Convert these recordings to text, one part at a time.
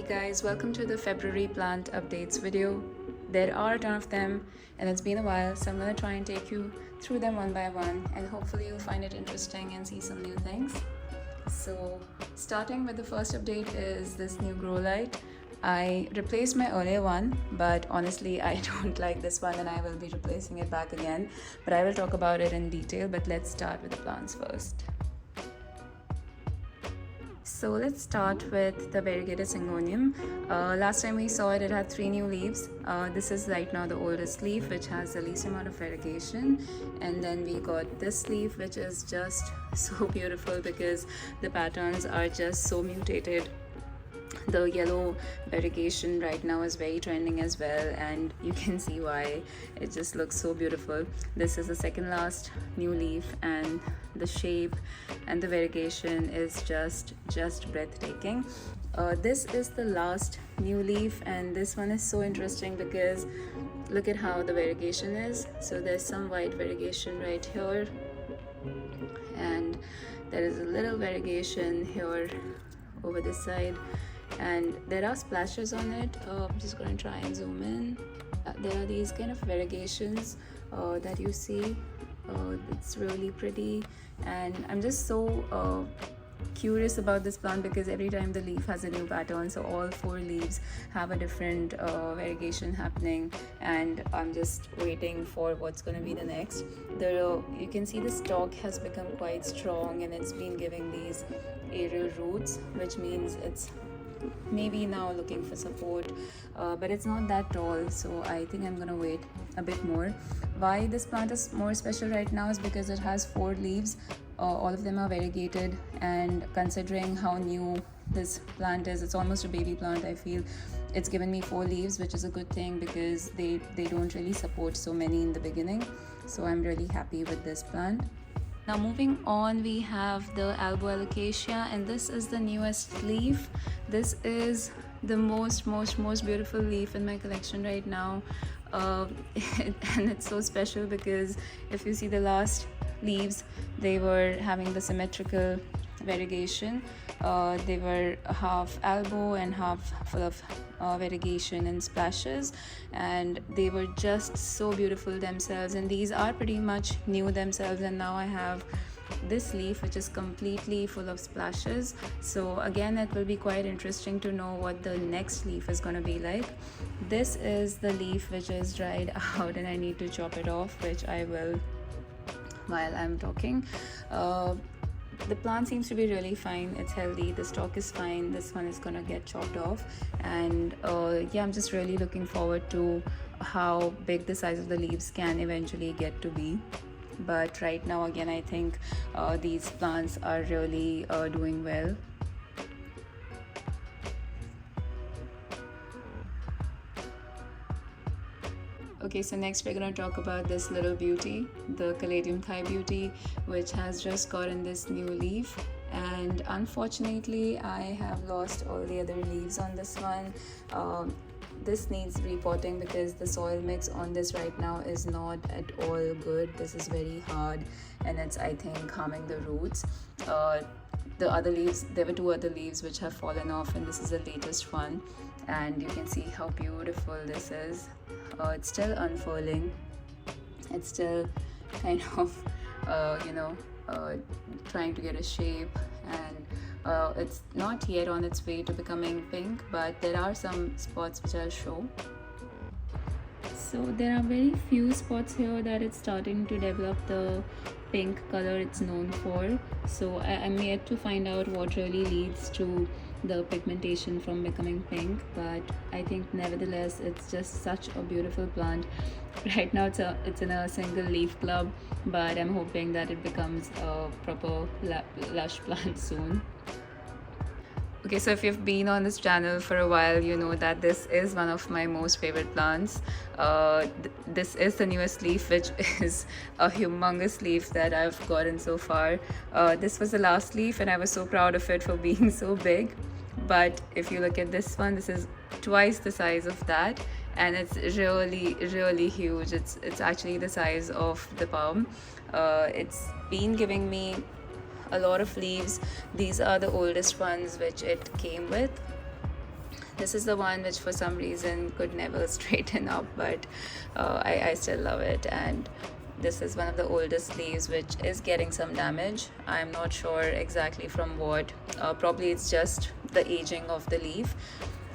guys, welcome to the February plant updates video. There are a ton of them and it's been a while, so I'm gonna try and take you through them one by one and hopefully you'll find it interesting and see some new things. So starting with the first update is this new grow light. I replaced my earlier one, but honestly I don't like this one and I will be replacing it back again, but I will talk about it in detail. But let's start with the plants first. So let's start with the Variegated Syngonium. Last time we saw it, it had 3 new leaves. This is right now the oldest leaf, which has the least amount of variegation. And then we got this leaf, which is just so beautiful because the patterns are just so mutated. The yellow variegation right now is very trending as well, and you can see why. It just looks so beautiful. This is the second last new leaf, and the shape and the variegation is just breathtaking. This is the last new leaf, and this one is so interesting because look at how the variegation is. So there's some white variegation right here, and there is a little variegation here over this side, and there are splashes on it. I'm just going to try and zoom in. There are these kind of variegations that you see. It's really pretty, and I'm just so curious about this plant because every time the leaf has a new pattern, so all 4 leaves have a different variegation happening, and I'm just waiting for what's going to be the next. You can see the stalk has become quite strong and it's been giving these aerial roots, which means it's maybe now looking for support, but it's not that tall, so I think I'm gonna wait a bit more. Why this plant is more special right now is because it has 4 leaves. All of them are variegated, and considering how new this plant is, it's almost a baby plant. I feel it's given me 4 leaves, which is a good thing because they don't really support so many in the beginning, so I'm really happy with this plant. Now moving on, we have the Albo Alocasia, and this is the newest leaf. This is the most beautiful leaf in my collection right now, and it's so special because if you see the last leaves, they were having the symmetrical variegation. They were half albo and half full of variegation and splashes, and they were just so beautiful themselves, and these are pretty much new themselves. And now I have this leaf which is completely full of splashes, so again it will be quite interesting to know what the next leaf is going to be like. This is the leaf which is dried out and I need to chop it off, which I will while I'm talking. The plant seems to be really fine, it's healthy, the stalk is fine. This one is gonna get chopped off, and yeah, I'm just really looking forward to how big the size of the leaves can eventually get to be. But right now again I think these plants are really doing well. Okay, so next we're going to talk about this little beauty, the Caladium Thigh Beauty, which has just gotten this new leaf, and unfortunately I have lost all the other leaves on this one. This needs repotting because the soil mix on this right now is not at all good. This is very hard and it's, I think, harming the roots. The other leaves, there were 2 other leaves which have fallen off, and this is the latest one, and you can see how beautiful this is. It's still unfurling, it's still kind of trying to get a shape, and it's not yet on its way to becoming pink, but there are some spots which I'll show. So there are very few spots here that it's starting to develop the pink color it's known for, so I'm yet to find out what really leads to the pigmentation from becoming pink, but I think nevertheless it's just such a beautiful plant. Right now it's in a single leaf club, but I'm hoping that it becomes a proper lush plant soon. Okay, so if you've been on this channel for a while, you know that this is one of my most favorite plants. This is the newest leaf, which is a humongous leaf that I've gotten so far. This was the last leaf and I was so proud of it for being so big. But if you look at this one, this is twice the size of that, and it's really huge. It's actually the size of the palm. It's been giving me a lot of leaves. These are the oldest ones which it came with. This is the one which for some reason could never straighten up, but I still love it. And this is one of the oldest leaves which is getting some damage. I'm not sure exactly from what. Probably it's just the aging of the leaf.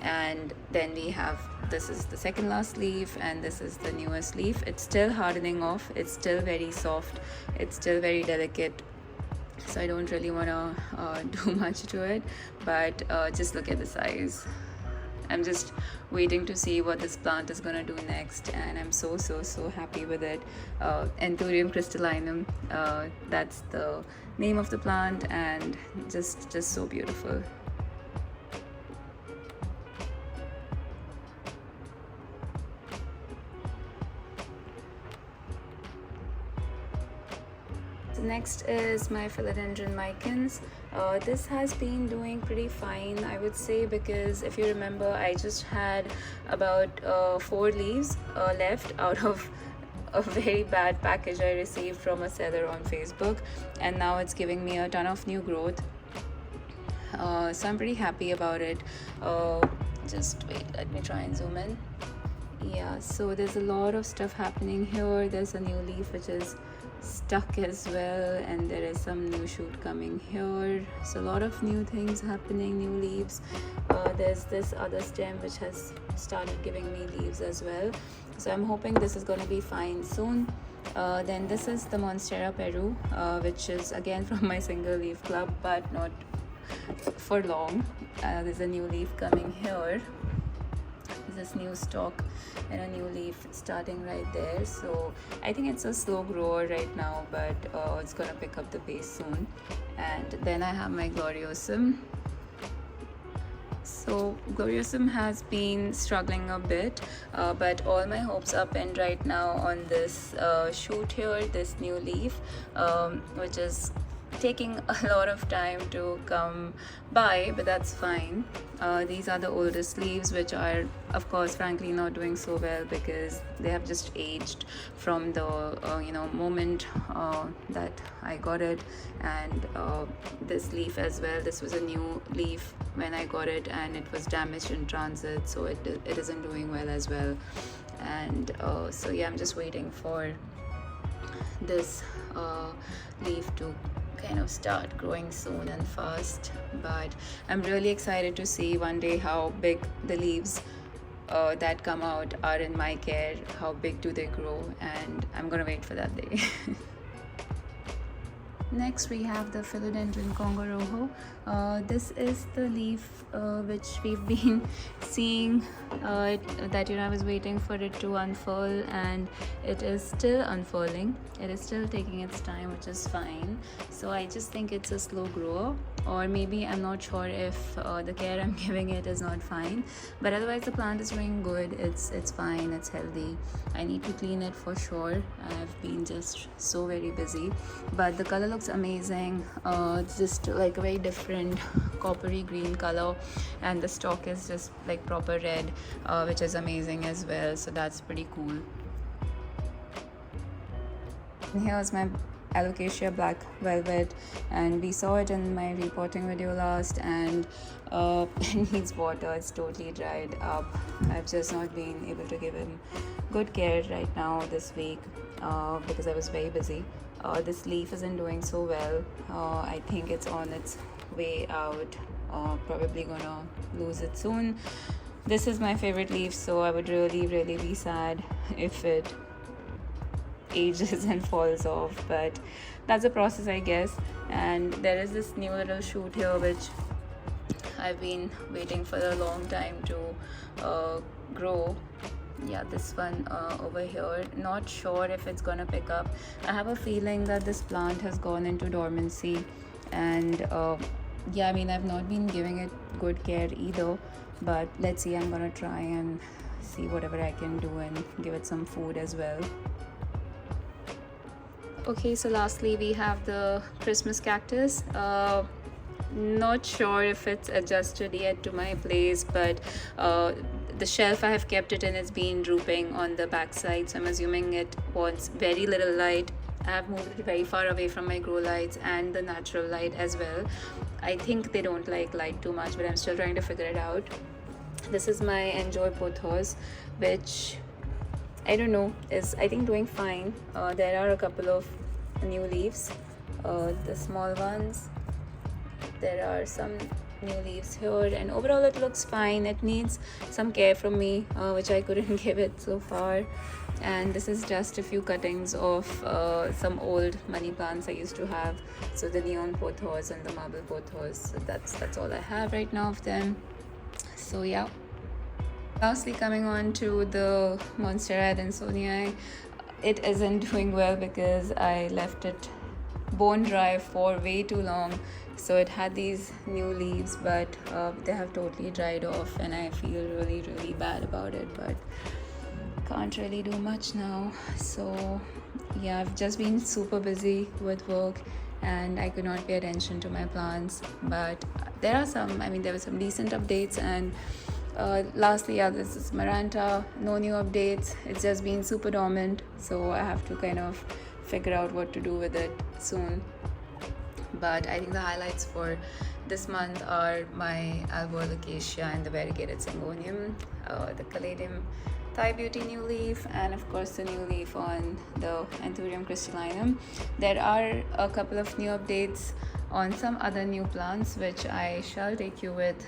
And then we have, this is the second last leaf, and this is the newest leaf. It's still hardening off, it's still very soft, it's still very delicate, so I don't really want to do much to it, but just look at the size. I'm just waiting to see what this plant is gonna do next, and I'm so happy with it. Anthurium crystallinum, that's the name of the plant, and just so beautiful. Next is my Philodendron micans. This has been doing pretty fine, I would say, because if you remember, I just had about 4 leaves left out of a very bad package I received from a seller on Facebook, and now it's giving me a ton of new growth. So I'm pretty happy about it. Just wait, let me try and zoom in. Yeah, so there's a lot of stuff happening here. There's a new leaf which is stuck as well, and there is some new shoot coming here, so a lot of new things happening, new leaves. There's this other stem which has started giving me leaves as well, so I'm hoping this is going to be fine soon. Then this is the Monstera Peru, which is again from my single leaf club, but not for long. There's a new leaf coming here, this new stalk and a new leaf starting right there, so I think it's a slow grower right now, but it's gonna pick up the pace soon. And then I have my Gloriosum. So Gloriosum has been struggling a bit, but all my hopes are pinned right now on this shoot here, this new leaf, which is taking a lot of time to come by, but that's fine. These are the oldest leaves, which are of course frankly not doing so well because they have just aged from the moment that I got it. And this leaf as well, this was a new leaf when I got it, and it was damaged in transit, so it isn't doing well as well. And so yeah, I'm just waiting for this leaf to kind of start growing soon and fast, but I'm really excited to see one day how big the leaves that come out are in my care, how big do they grow, and I'm gonna wait for that day. Next we have the Philodendron Gloriosum. This is the leaf which we've been seeing that I was waiting for it to unfurl, and it is still unfurling. It is still taking its time, which is fine. So I just think it's a slow grower, or maybe I'm not sure if the care I'm giving it is not fine, but otherwise the plant is doing good. It's fine, it's healthy. I need to clean it for sure. I've been just so very busy, but the color looks amazing. It's just like a very different coppery green color, and the stalk is just like proper red, which is amazing as well, so that's pretty cool. And here's my Alocasia black velvet, and we saw it in my repotting video last, and it needs water. It's totally dried up. I've just not been able to give him good care right now this week because I was very busy. This leaf isn't doing so well. I think it's on its way out, probably gonna lose it soon. This is my favorite leaf, so I would really be sad if it ages and falls off, but that's a process, I guess. And there is this new little shoot here which I've been waiting for a long time to grow. Yeah, this one over here, not sure if it's gonna pick up. I have a feeling that this plant has gone into dormancy, and yeah, I mean, I've not been giving it good care either, but let's see. I'm gonna try and see whatever I can do and give it some food as well. Okay, so lastly we have the Christmas cactus. Not sure if it's adjusted yet to my place, but the shelf I have kept it in is been drooping on the back side, so I'm assuming it wants very little light. I have moved it very far away from my grow lights and the natural light as well. I think they don't like light too much, but I'm still trying to figure it out. This is my Enjoy Pothos, which I don't know, is I think doing fine. There are a couple of new leaves, the small ones. There are some new leaves here, and overall it looks fine. It needs some care from me, which I couldn't give it so far. And this is just a few cuttings of some old money plants I used to have. So the neon pothos and the marble pothos. So that's all I have right now of them. So yeah. Lastly, coming on to the Monstera adansonii, it isn't doing well because I left it bone dry for way too long. So it had these new leaves, but they have totally dried off, and I feel really bad about it, but can't really do much now. So yeah, I've just been super busy with work and I could not pay attention to my plants, but there were some decent updates. And lastly, yeah, this is Maranta, no new updates. It's just been super dormant, so I have to kind of figure out what to do with it soon. But I think the highlights for this month are my Albo Alocasia and the Variegated Syngonium, the Caladium Thai Beauty new leaf, and of course the new leaf on the Anthurium crystallinum. There are a couple of new updates on some other new plants, which I shall take you with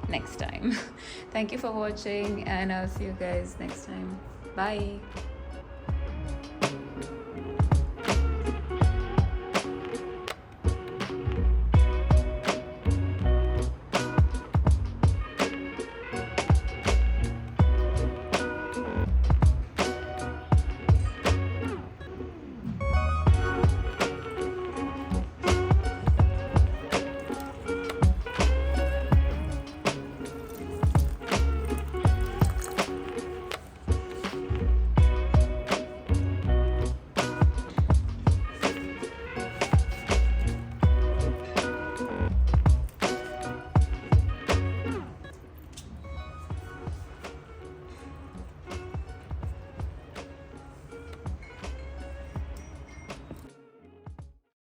next time. Thank you for watching, and I'll see you guys next time. Bye.